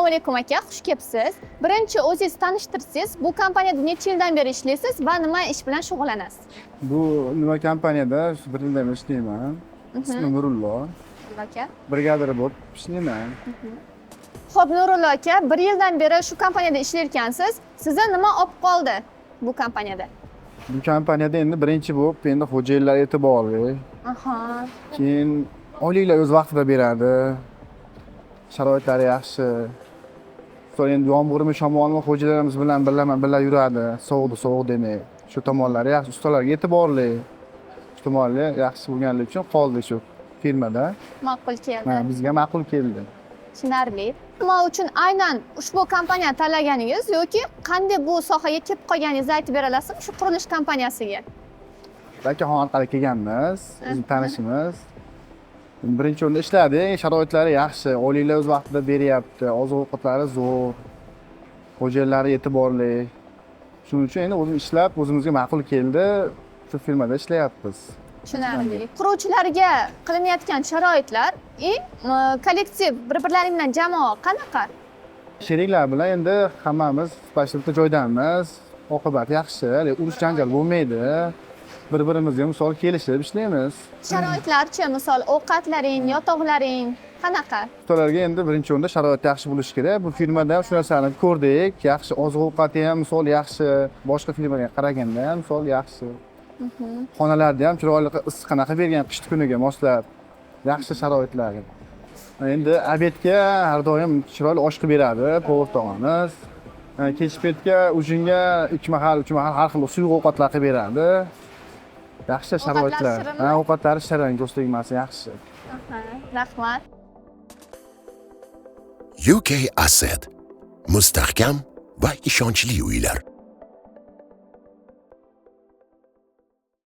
alaykum aka, xush kelibsiz. Birinchi o'zingiz tanishtirsangiz, bu kompaniyada necha yildan beri ishlaysiz va nima ish bilan shug'ullanasiz? Bu nima kompaniyada bir yildan beri ishlayman. Ismim Nurullo. Aka. Brigadir bo'lib ishlayman. Xo'p, Nurullo aka, 1 yildan beri shu kompaniyada ishlayotgansiz. Sizni nima olib qoldi bu kompaniyada? Bu kompaniyada endi birinchi bo'lib, endi xo'jayinlar e'tiborli. Aha. Keyin oyliklar o'z vaqtida beradi. Sharoitlari yaxshi. So'ng endi yomg'irmi, shamolmi xo'jayinlarimiz bilan birga yuradi. Sovuq demay. Shu tomonlari yaxshi, ustalarga e'tiborli. Shu tomonlari yaxshi bo'lganligi uchun qoldi shu firmada. Ma'qul keldi. Ha, bizga ma'qul keldi. Tushunarli. Nima uchun aynan ushbu kompaniyani tanlaganingiz yoki qanday bu sohaga kelib qolganingizni aytib bera olasizmi shu qurilish kompaniyasiga? Akaxon orqali kelganmiz, o'zimiz tanishimiz. Birinchi o'rinda ishladik, sharoitlari yaxshi, oyliklar o'z vaqtida beryapti, oziq-ovqatlari zo'r, xo'jayinlari e'tiborli. Shuning uchun endi o'zim ishlab, o'zimizga ma'qul keldi, shu firmada ishlayapmiz. Tushunarli. Quruvchilarga qilinayotgan sharoitlar kollektiv bir-birlari bilan jamoa qanaqa? Sheriklar bilan endi hammamiz bitta joydamiz, oqibat yaxshi, urush janjal bo'lmaydi. Bir-birimizga misol kelishib ishlaymiz. Sharoitlarchi, misol ovqatlaring, yotoqlaring qanaqa? Ustalarga endi birinchi o'rinda sharoit yaxshi bo'lishi kerak. Bu firmada ham shu narsani ko'rdik. Yaxshi oziq-ovqati ham misol yaxshi, boshqa firmaga qaraganda ham misol yaxshi. Xonalarda ham chiroyli issiqqina qilib bergan qish kuniga moslab. Yaxshi sharoitlar. Endi obedga har doim chiroyli osh qilib beradi povur tog'amiz. Kechki paytga ujinga 2 mahal, 3 mahal har xil suyuq ovqatlar qilib beradi. Yaxshi sharoitlar. Ovqatlari shirin, go'shtligimasi yaxshi. Rahmat. UK Asset. Mustahkam va ishonchli uylar.